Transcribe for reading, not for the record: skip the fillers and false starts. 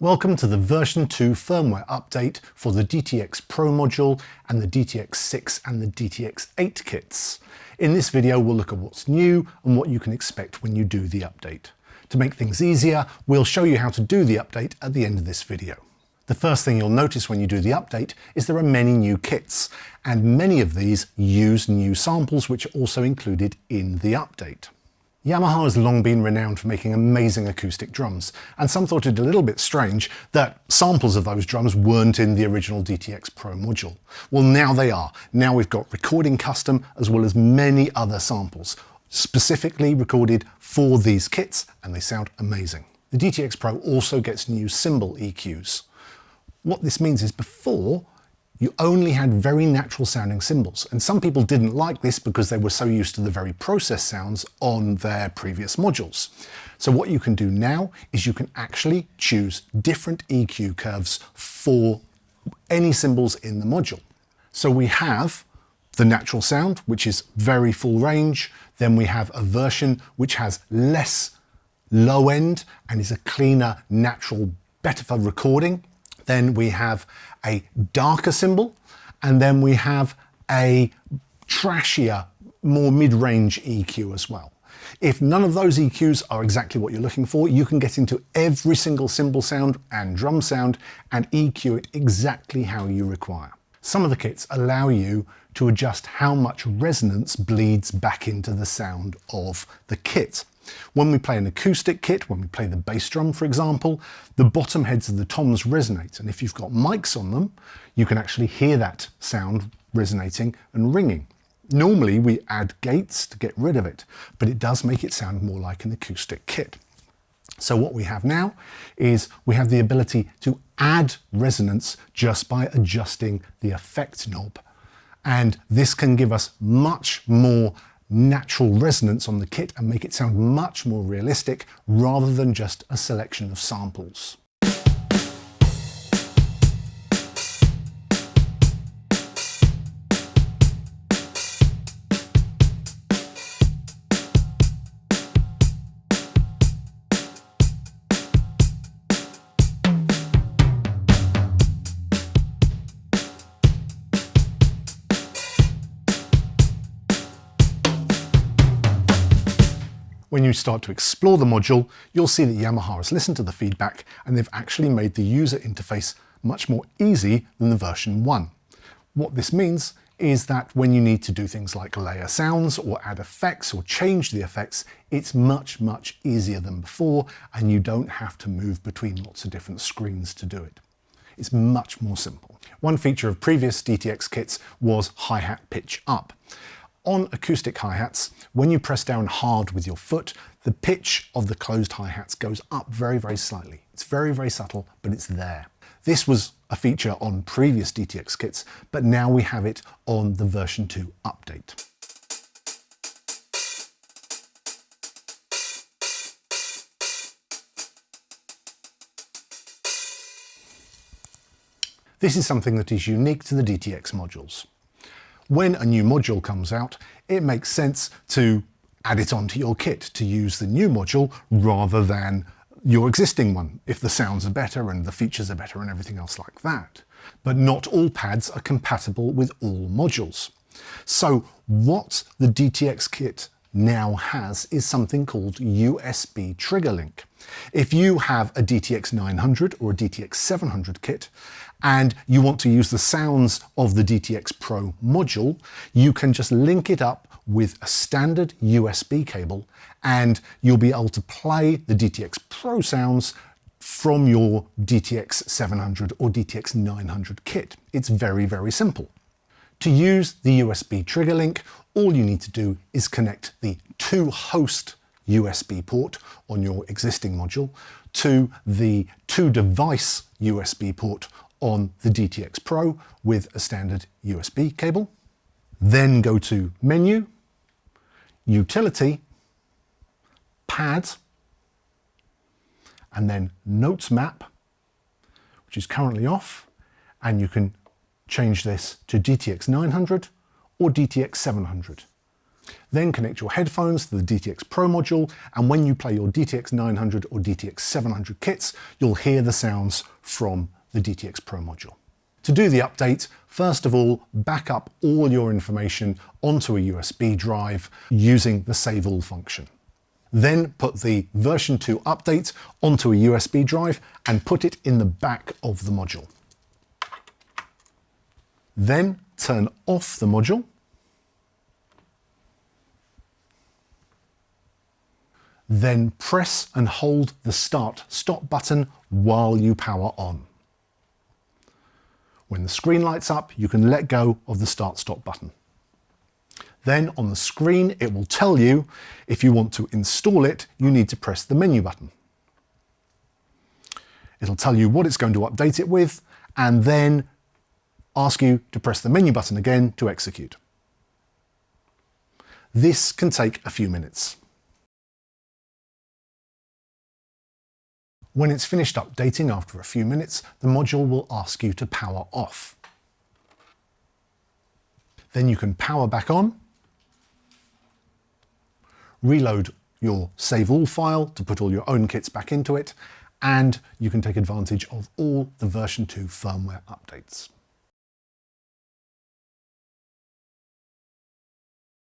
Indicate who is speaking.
Speaker 1: Welcome to the version 2 firmware update for the DTX-PRO module and the DTX6 and the DTX8 kits. In this video we'll look at what's new and what you can expect when you do the update. To make things easier, we'll show you how to do the update at the end of this video. The first thing you'll notice when you do the update is there are many new kits, and many of these use new samples which are also included in the update. Yamaha has long been renowned for making amazing acoustic drums, and some thought it a little bit strange that samples of those drums weren't in the original DTX-PRO module. Well, now they are. Now we've got recording custom as well as many other samples, specifically recorded for these kits, and they sound amazing. The DTX-PRO also gets new Cymbal EQs. What this means is before, you only had very natural sounding cymbals, and some people didn't like this because they were so used to the very processed sounds on their previous modules. So what you can do now is you can actually choose different EQ curves for any cymbals in the module. So we have the natural sound, which is very full range. Then we have a version which has less low end and is a cleaner, natural, better for recording. Then we have a darker cymbal, and then we have a trashier, more mid-range EQ as well. If none of those EQs are exactly what you're looking for, you can get into every single cymbal sound and drum sound and EQ it exactly how you require. Some of the kits allow you to adjust how much resonance bleeds back into the sound of the kit. When we play an acoustic kit, when we play the bass drum, for example, the bottom heads of the toms resonate. And if you've got mics on them, you can actually hear that sound resonating and ringing. Normally we add gates to get rid of it, but it does make it sound more like an acoustic kit. So what we have now is we have the ability to add resonance just by adjusting the effect knob. And this can give us much more natural resonance on the kit and make it sound much more realistic rather than just a selection of samples. When you start to explore the module, you'll see that Yamaha has listened to the feedback and they've actually made the user interface much more easy than the version 1. What this means is that when you need to do things like layer sounds or add effects or change the effects, it's much easier than before, and you don't have to move between lots of different screens to do it. It's much more simple. One feature of previous DTX kits was hi-hat pitch up. On acoustic hi-hats, when you press down hard with your foot, the pitch of the closed hi-hats goes up very slightly. It's very subtle, but it's there. This was a feature on previous DTX kits, but now we have it on the version 2 update. This is something that is unique to the DTX modules. When a new module comes out, it makes sense to add it onto your kit, to use the new module rather than your existing one, if the sounds are better and the features are better and everything else like that. But not all pads are compatible with all modules. So what the DTX kit now has is something called USB trigger link. If you have a DTX900 or a DTX700 kit and you want to use the sounds of the DTX-PRO module, you can just link it up with a standard USB cable and you'll be able to play the DTX-PRO sounds from your DTX700 or DTX900 kit. It's very simple. To use the USB trigger link, all you need to do is connect the 2-host USB port on your existing module to the 2-device USB port on the DTX-PRO with a standard USB cable. Then go to Menu, Utility, Pad, and then Notes Map, which is currently off, and you can change this to DTX900 or DTX700. Then connect your headphones to the DTX-PRO module, and when you play your DTX900 or DTX700 kits, you'll hear the sounds from the DTX-PRO module. To do the update, first of all, back up all your information onto a USB drive using the Save All function. Then put the version 2 update onto a USB drive and put it in the back of the module. Then turn off the module. Then press and hold the Start/Stop button while you power on. When the screen lights up, you can let go of the Start/Stop button. Then on the screen, it will tell you if you want to install it, you need to press the menu button. It'll tell you what it's going to update it with, and then ask you to press the menu button again to execute. This can take a few minutes. When it's finished updating after a few minutes, the module will ask you to power off. Then you can power back on, reload your Save All file to put all your own kits back into it, and you can take advantage of all the version 2 firmware updates.